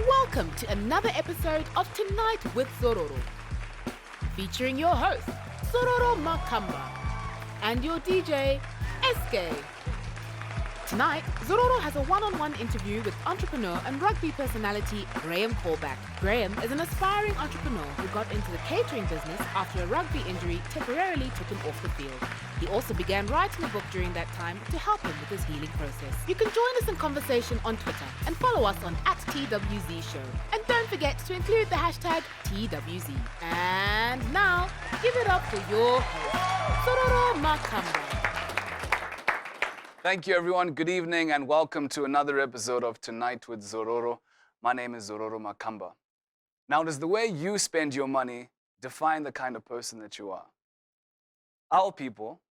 Welcome to another episode of Tonight with Zororo, featuring your host, Zororo Makamba, and your DJ, SK. Tonight, Zororo has a one-on-one interview with entrepreneur and rugby personality Graham Taulback. Graham is an aspiring entrepreneur who got into the catering business after a rugby injury temporarily took him off the field. He also began writing a book during that time to help him with his healing process. You can join us in conversation on Twitter and follow us on @TWZ Show. And don't forget to include the hashtag TWZ. And now, give it up for your host, Zororo Makamba. Thank you, everyone. Good evening and welcome to another episode of Tonight with Zororo. My name is Zororo Makamba. Now, does the way you spend your money define the kind of person that you are? Our people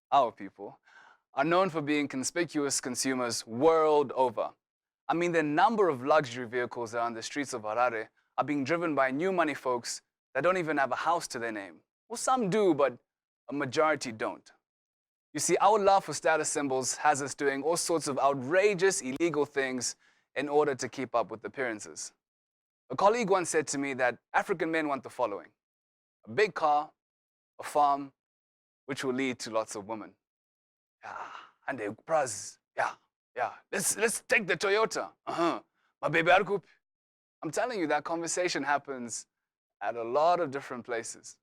are known for being conspicuous consumers world over. I mean, the number of luxury vehicles that are on the streets of Harare are being driven by new money folks that don't even have a house to their name. Well, some do, but a majority don't. You see, our love for status symbols has us doing all sorts of outrageous, illegal things in order to keep up with appearances. A colleague once said to me that African men want the following: a big car, a farm, which will lead to lots of women. And a praz, let's take the Toyota. My baby Arkup. I'm telling you, that conversation happens at a lot of different places.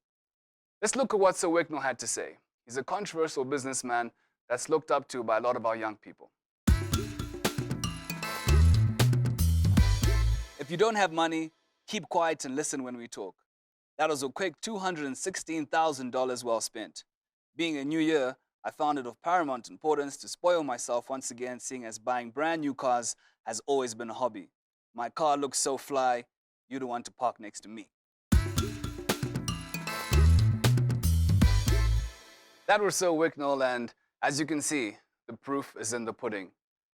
Let's look at what Sir Wicknell had to say. He's a controversial businessman that's looked up to by a lot of our young people. If you don't have money, keep quiet and listen when we talk. That was a quick $216,000 well spent. Being a new year, I found it of paramount importance to spoil myself once again, seeing as buying brand new cars has always been a hobby. My car looks so fly, you don't want to park next to me. That was Sir Wicknell, and as you can see, the proof is in the pudding.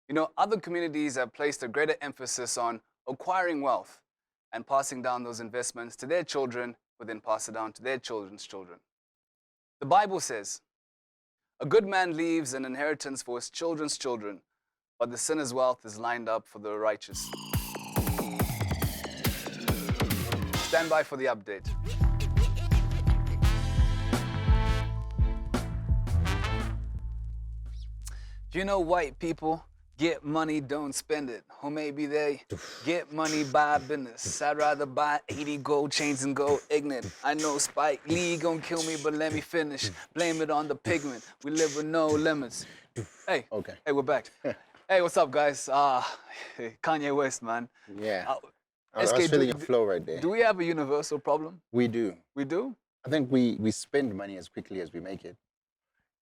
You know, other communities have placed a greater emphasis on acquiring wealth and passing down those investments to their children, who then pass it down to their children's children. The Bible says, "A good man leaves an inheritance for his children's children, but the sinner's wealth is lined up for the righteous." Stand by for the update. You know, white people get money, don't spend it. Or maybe they get money, buy business. I'd rather buy 80 gold chains and go ignorant. I know Spike Lee gon' kill me, but let me finish. Blame it on the pigment. We live with no limits. Hey, okay. Hey, we're back. Hey, what's up, guys? Kanye West, man. Yeah. I was feeling your flow right there. Do we have a universal problem? We do. We do? I think we spend money as quickly as we make it.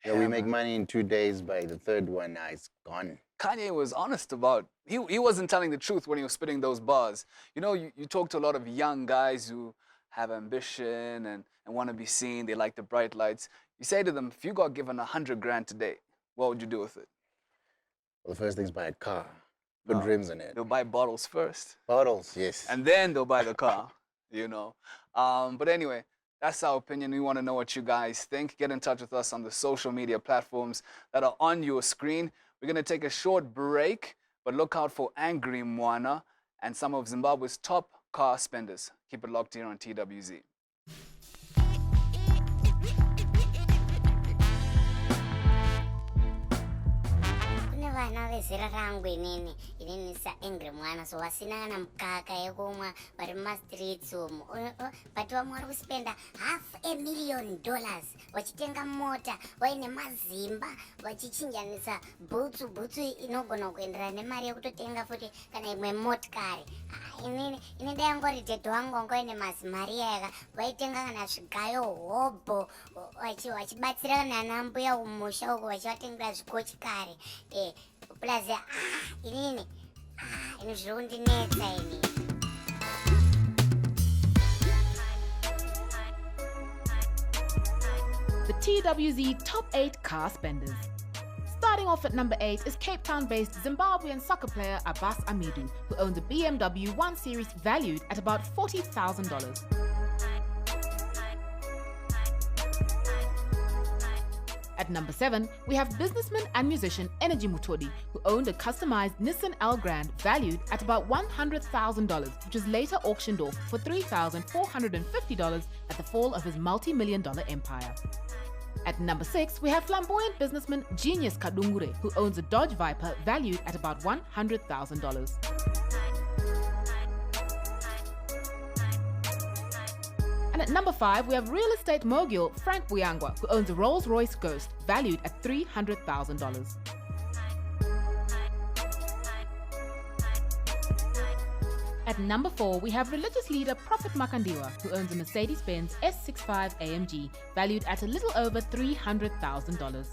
Yeah, we make money in 2 days. By the third one, it's gone. Kanye was honest about, he wasn't telling the truth when he was spitting those bars. You know, you talk to a lot of young guys who have ambition and want to be seen. They like the bright lights. You say to them, if you got given 100 grand today, what would you do with it? Well, the first thing is buy a car. Put rims in it. They'll buy bottles first. Bottles, yes. And then they'll buy the car, you know. But anyway, that's our opinion. We want to know what you guys think. Get in touch with us on the social media platforms that are on your screen. We're going to take a short break, but look out for Angry Mwana and some of Zimbabwe's top car spenders. Keep it locked here on TWZ. Vana vezera rangu inini saangry mwana so vasina kana mukaka yekumwa vari mumastreets umu but vamwe vari kuspenda $500,000 vachitenga mota vaine mazimba vachichinjanisa bhutsu inogona kuenderana nemari yekutotenga futi kana imwe motikari. Ini dayangori dhedhe wangu wangu vaine mazimari yaka vaitenga kana zvigayo hobho vachibatsira kana anambuya umusha uko vachivatengera zvikochikari plus inini zviri kundinetsa ini. The TWZ Top 8 Car Spenders. Starting off at number 8 is Cape Town-based Zimbabwean soccer player Abbas Amidu, who owns a BMW 1 Series valued at about $40,000. At number 7, we have businessman and musician Energy MUTODI, who owned a customized Nissan L Grand valued at about $100,000, which was later auctioned off for $3,450 at the fall of his multi-million-dollar empire. At number 6, we have flamboyant businessman Genius Kadungure, who owns a Dodge Viper valued at about $100,000. And at number 5, we have real estate mogul Frank CHIYANGWA, who owns a Rolls-Royce Ghost valued at $300,000. At number 4, we have religious leader Prophet Makandiwa, who owns a Mercedes-Benz S65 AMG valued at a little over $300,000.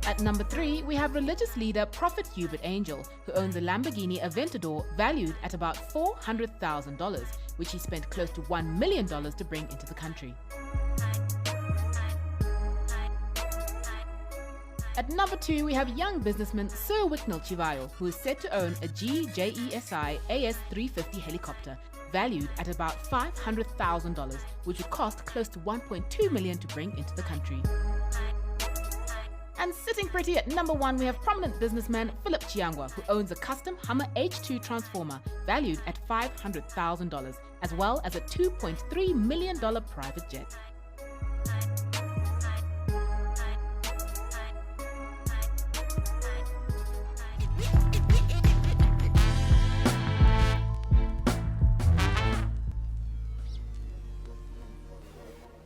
At number 3, we have religious leader Prophet Hubert Angel, who owns a Lamborghini Aventador valued at about $400,000, which he spent close to $1 million to bring into the country. At number 2, we have young businessman Sir Wicknell Chivayo, who is said to own a GJESI AS350 helicopter valued at about $500,000, which would cost close to $1.2 million to bring into the country. And sitting pretty at number 1, we have prominent businessman PHILLIP CHIYANGWA, who owns a custom Hummer H2 transformer valued at $500,000, as well as a $2.3 million private jet.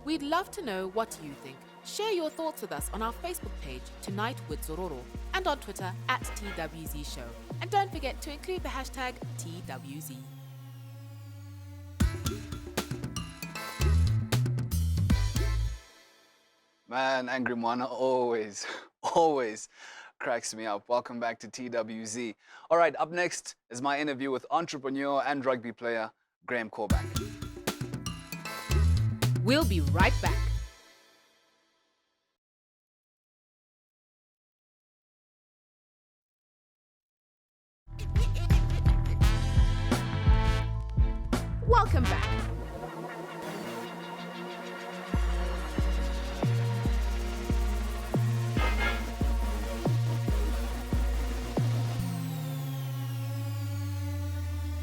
We'd love to know what you think. Share your thoughts with us on our Facebook page, Tonight with Zororo, and on Twitter @TWZ Show. And don't forget to include the hashtag TWZ. Man, Angry Mwana always cracks me up. Welcome back to TWZ. All right, up next is my interview with entrepreneur and rugby player Graham Taulback. We'll be right back. Welcome back.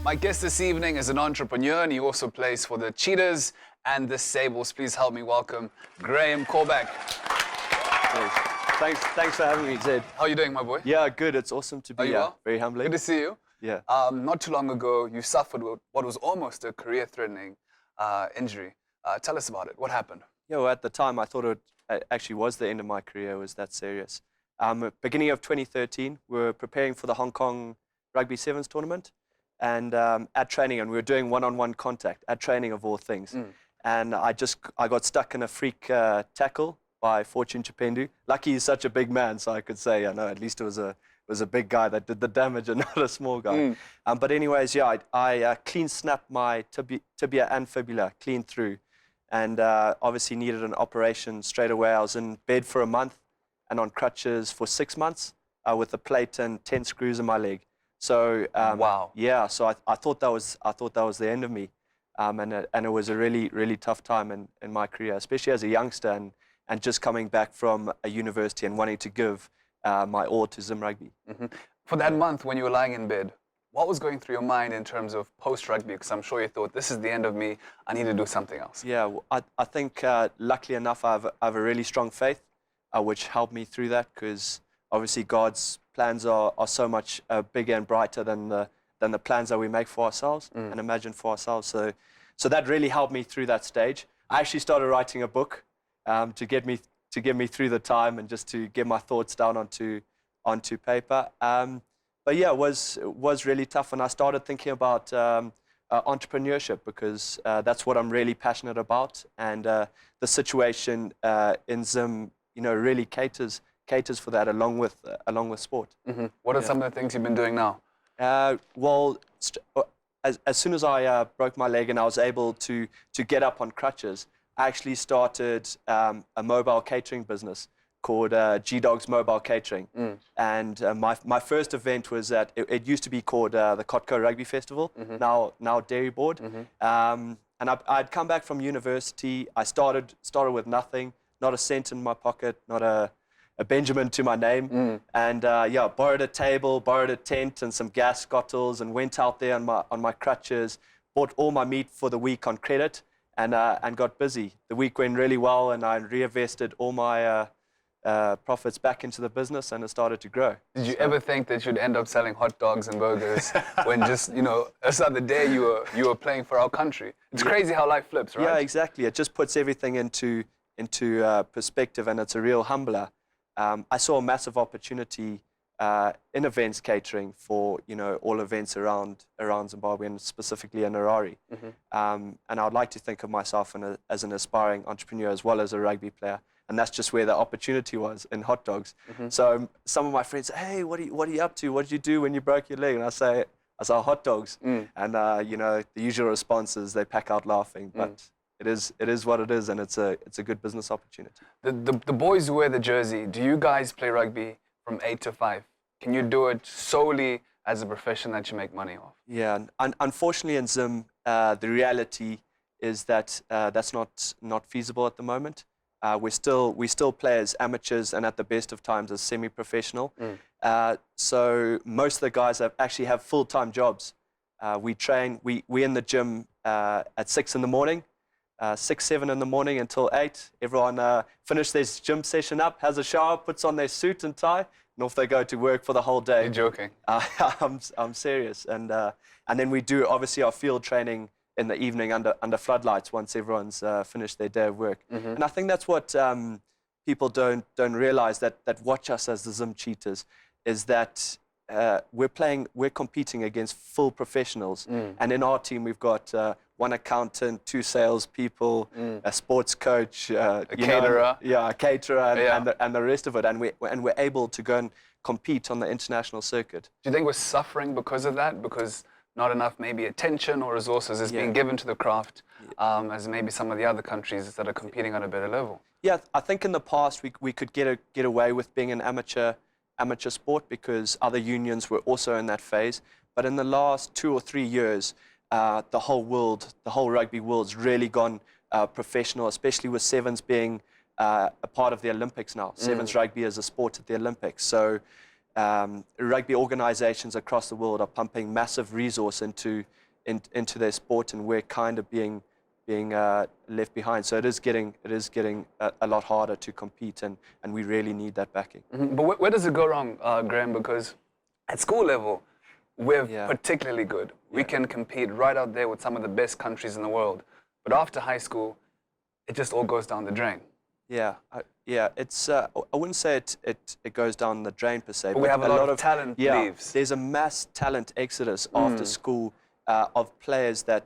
My guest this evening is an entrepreneur and he also plays for the Cheetahs and the Sables. Please help me welcome Graham Taulback. Thanks for having me, Zed. How are you doing, my boy? Yeah, good. It's awesome to be Are you here. well? Very humbling. Good to see you. Yeah. Not too long ago, you suffered what was almost a career-threatening injury. Tell us about it. What happened? Yeah, well, at the time, I thought it actually was the end of my career. It was that serious. Beginning of 2013, we were preparing for the Hong Kong Rugby Sevens tournament. And at training, and we were doing one-on-one contact at training of all things. And I got stuck in a freak tackle by Fortune Chipendu. Lucky he's such a big man, so I could say, I know, at least it was a big guy that did the damage and not a small guy. But anyways, yeah, I clean snapped my tibia and fibula, clean through. And obviously needed an operation straight away. I was in bed for a month and on crutches for 6 months with a plate and 10 screws in my leg. So wow. Yeah, so I thought that was the end of me, and it was a really tough time in my career, especially as a youngster and just coming back from a university and wanting to give my all to Zim rugby. For that month when you were lying in bed, what was going through your mind in terms of post-rugby? Because I'm sure you thought, this is the end of me, I need to do something else. Yeah, well, I think luckily enough I have a really strong faith, which helped me through that, because obviously God's plans are so much bigger and brighter than the plans that we make for ourselves and imagine for ourselves. So that really helped me through that stage. I actually started writing a book to get me through the time and just to get my thoughts down onto paper. But yeah, it was really tough, and I started thinking about entrepreneurship, because that's what I'm really passionate about, and the situation in Zim, really caters for that, along with sport. What are some of the things you've been doing now? Well, as soon as I broke my leg and I was able to get up on crutches, I actually started a mobile catering business called G-Dogs Mobile Catering. And my first event was it used to be called the Kotko Rugby Festival, now Dairy Board. And I'd come back from university. I started with nothing, not a cent in my pocket, not a Benjamin to my name. And yeah, borrowed a table, borrowed a tent and some gas scottles, and went out there on my crutches, bought all my meat for the week on credit, and got busy. The week went really well, and I reinvested all my profits back into the business, and it started to grow. Did you ever think that you'd end up selling hot dogs and burgers when just, you know, the other day you were playing for our country? It's crazy how life flips, right? Yeah, exactly. It just puts everything into perspective, and it's a real humbler. I saw a massive opportunity in events catering for, you know, all events around Zimbabwe, and specifically in Harare. And I would like to think of myself as an aspiring entrepreneur as well as a rugby player. And that's just where the opportunity was, in hot dogs. So some of my friends say, hey, what are you up to? What did you do when you broke your leg? And I say hot dogs. And you know, the usual response is they pack out laughing. But it is what it is, and it's a good business opportunity. The boys who wear the jersey, do you guys play rugby from 8 to 5? Can you do it solely as a profession that you make money off? Yeah, and unfortunately in Zim, the reality is that that's not feasible at the moment. We still play as amateurs, and at the best of times as semi-professional. So most of the guys actually have full-time jobs. We train, we in the gym at 6 in the morning, 6, 7 in the morning until 8. Everyone finishes their gym session up, has a shower, puts on their suit and tie, and off they go to work for the whole day. You're joking. I'm serious. And then we do obviously our field training in the evening under floodlights once everyone's finished their day of work. And I think that's what people don't realize that watch us as the Zim Cheetahs, is that we're competing against full professionals. And in our team we've got 1 accountant, 2 salespeople, a sports coach, a caterer. A caterer, and the rest of it. And we're able to go and compete on the international circuit. Do you think we're suffering because of that? Because not enough maybe attention or resources is being given to the craft as maybe some of the other countries that are competing on a better level? Yeah, I think in the past we could get away with being an amateur sport because other unions were also in that phase. But in the last 2 or 3 years, the whole rugby world's really gone professional, especially with sevens being a part of the Olympics now. Sevens rugby is a sport at the Olympics. So rugby organizations across the world are pumping massive resource into their sport, and we're kind of being left behind. So it is getting a lot harder to compete, and we really need that backing. But where does it go wrong, Graham? Because at school level, we're particularly good. We can compete right out there with some of the best countries in the world. But after high school, it just all goes down the drain. It's I wouldn't say it goes down the drain per se, but we have a lot of talent leaves. There's a mass talent exodus after school of players that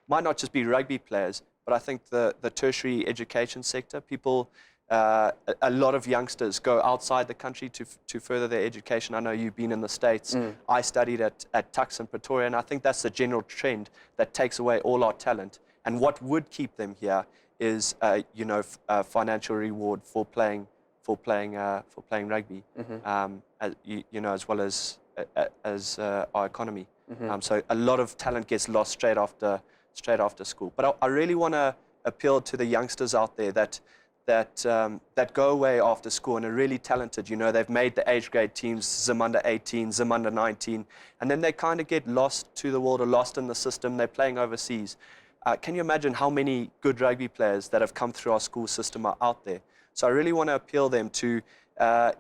might not just be rugby players, but I think the tertiary education sector, people, a lot of youngsters go outside the country to further their education. I know you've been in the States. I studied at Tux in Pretoria, and I think that's the general trend that takes away all our talent. And what would keep them here is financial reward for playing rugby, as well as our economy. So a lot of talent gets lost straight after school. But I really want to appeal to the youngsters out there that go away after school and are really talented. You know, they've made the age grade teams, Zim under 18, Zim under 19, and then they kind of get lost to the world or lost in the system. They're playing overseas. Can you imagine how many good rugby players that have come through our school system are out there? So I really want to appeal them to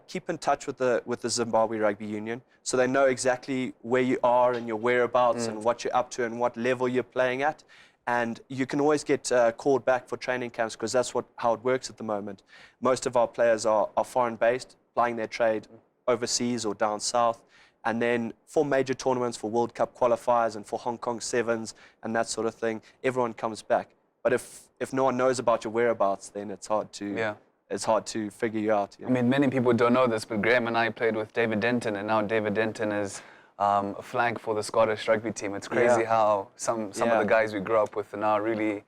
keep in touch with the Zimbabwe Rugby Union, so they know exactly where you are and your whereabouts and what you're up to and what level you're playing at. And you can always get called back for training camps, because that's how it works at the moment. Most of our players are foreign-based, plying their trade overseas or down south. And then for major tournaments, for World Cup qualifiers and for Hong Kong Sevens and that sort of thing, everyone comes back. But if no one knows about your whereabouts, then it's hard to figure you out. You know? I mean, many people don't know this, but Graham and I played with David Denton, and now David Denton is a flank for the Scottish rugby team. It's crazy how some of the guys we grew up with are now really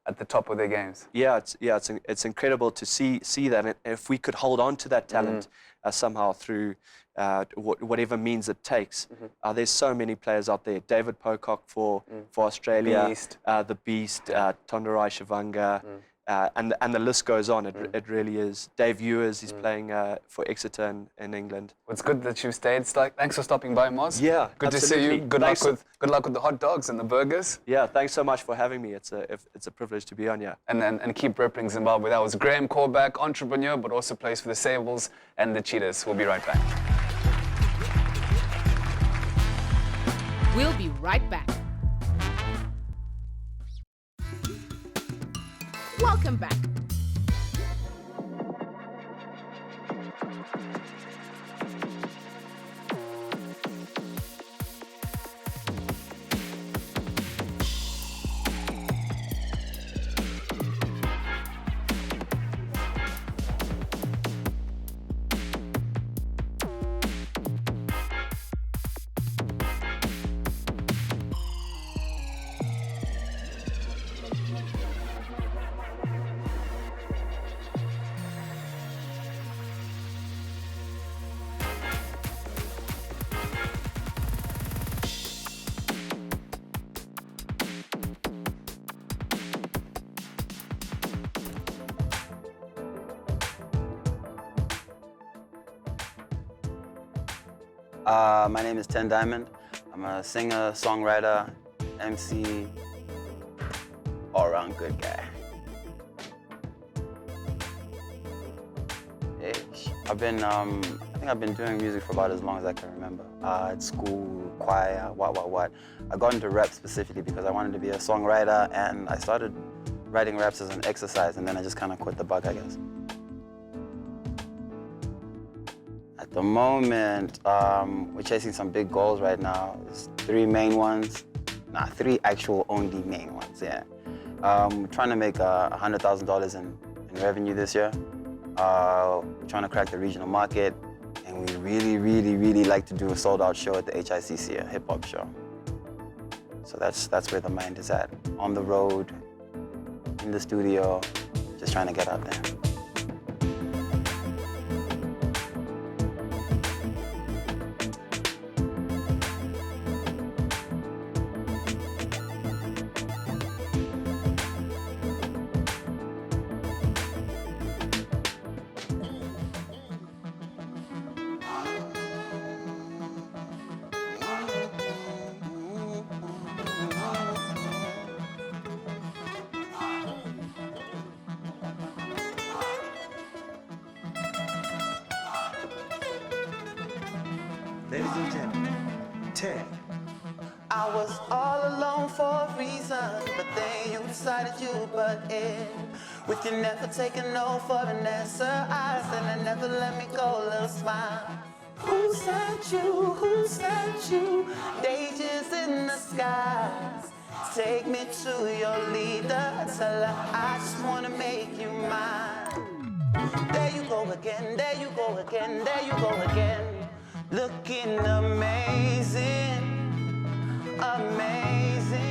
at the top of their games. Yeah, it's incredible to see that. And if we could hold on to that talent somehow through whatever means it takes. There's so many players out there. David Pocock for Australia, Beast. the Beast, Tonderai Shivanga, and the list goes on. It really is. Dave Ewers is playing for Exeter in England. It's good that you stayed. Thanks for stopping by, Moz. Yeah, good absolutely. to see you. Good luck with the hot dogs and the burgers. Yeah, thanks so much for having me. It's a privilege to be on here. And keep repping Zimbabwe. That was Graham Taulback, entrepreneur, but also plays for the Sables and the Cheetahs. We'll be right back. We'll be right back. Welcome back. My name is Tehn Diamond. I'm a singer, songwriter, MC, all-around good guy. I think I've been doing music for about as long as I can remember. At school, choir, what. I got into rap specifically because I wanted to be a songwriter, and I started writing raps as an exercise, and then I just kind of quit the bug, I guess. At the moment, we're chasing some big goals right now. There's three actual only main ones, yeah. We're trying to make $100,000 in revenue this year. We're trying to crack the regional market, and we really like to do a sold-out show at the HICC, a hip-hop show. So that's where the mind is at. On the road, in the studio, just trying to get out there. Ladies and gentlemen, Tehn. I was all alone for a reason, but then you decided you butt in. With you never taking no for an answer, eyes and never let me go, little smile. Who sent you? Who sent you? Dages in the skies. Take me to your leader, tell her I just wanna make you mine. There you go again, there you go again, there you go again. Looking amazing, amazing.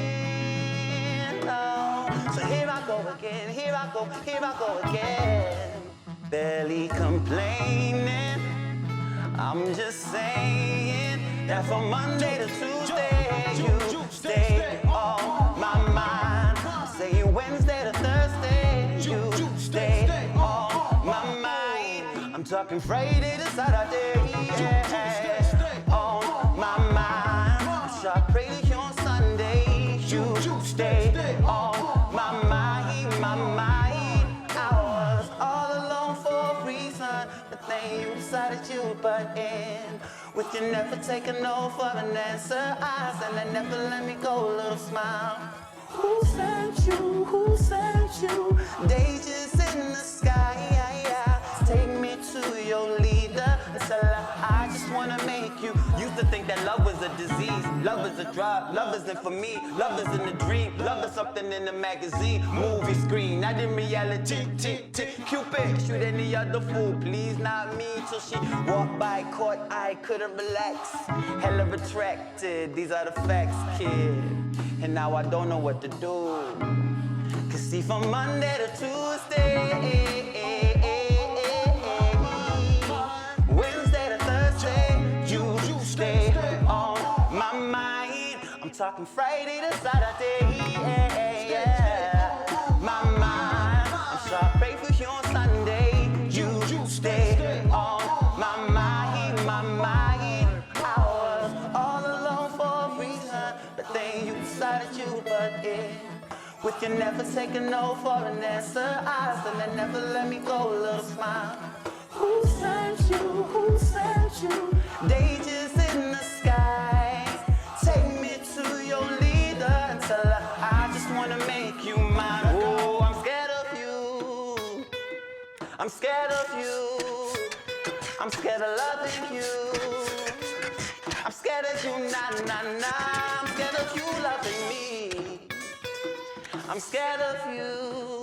Oh. So here I go again, here I go again. Barely complaining, I'm just saying that from Monday to Tuesday, you stay on my mind. Say Wednesday to Thursday, you stay on my mind. I'm talking Friday to Saturday, yeah, on my mind. So I pray to you on Sunday, you stay on my mind, my mind. I was all alone for a reason, but then you decided you butt in. With you never taking no for an answer, eyes and they never let me go, little smile. Who sent you? Who sent you? Dages in the sky. Take me to your leader. Tell her I just wanna make you. Used to think that love was a disease, love is a drug, love isn't for me, love isn't a dream, love is something in the magazine, movie screen, not in reality. Cupid, shoot any other fool, please not me. Till she walked by, caught eye, couldn't relax. Hella retracted, these are the facts, kid. And now I don't know what to do. Cause See, from Monday to Tuesday, Wednesday to Thursday, you stay on my mind. I'm talking Friday to Saturday, my mind. I'm sure I pray for you on Sunday. You stay on my mind, my mind. I was all alone for a reason, but then you decided you butt in. With you never taking no for an answer, eyes that never let me go, a little smile. Who sent you? Who sent you? They just in the sky. Take me to your leader and tell her I just wanna make you mine. Oh, I'm scared of you. I'm scared of you. I'm scared of loving you. I'm scared of you, nah, nah, nah. I'm scared of you loving me. I'm scared of you.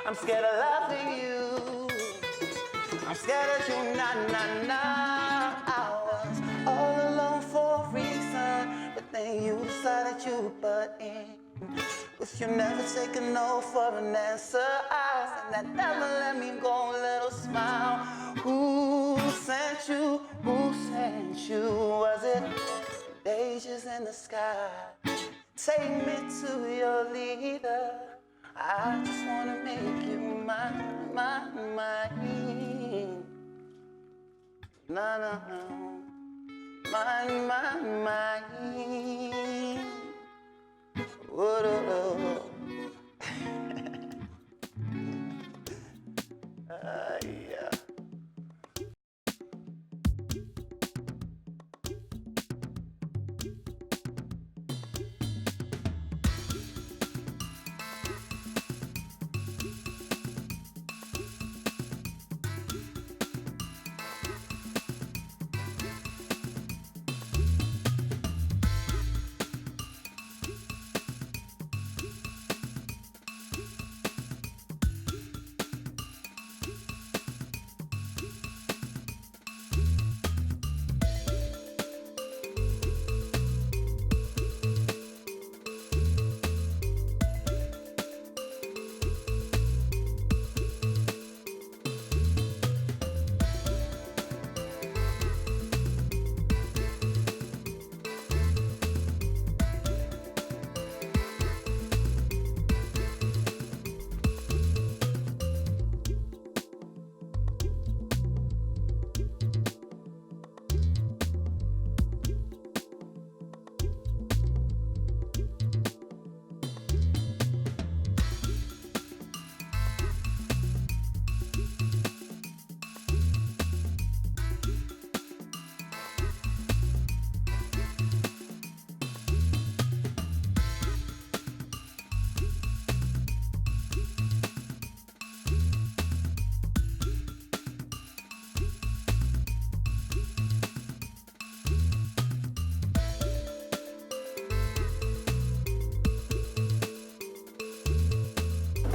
I'm scared of loving you. I'm scared of you, nah, nah, nah. I was all alone for a reason, but then you decided you butt in. With you never taking no for an answer, eyes and that never let me go, a little smile. Who sent you? Who sent you? Was it angels in the sky? Take me to your leader. I just wanna make you mine, mine, mine. No, no, no. Mine, mine, mine. Oh, oh, oh. Yeah.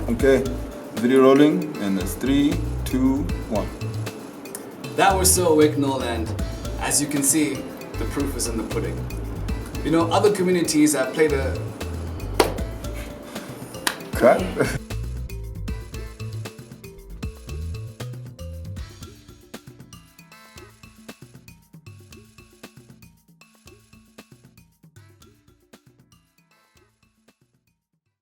Okay, video rolling, and it's 3, 2, 1. That was so Wicknell, and as you can see, the proof is in the pudding. You know, other communities have played a... Cut?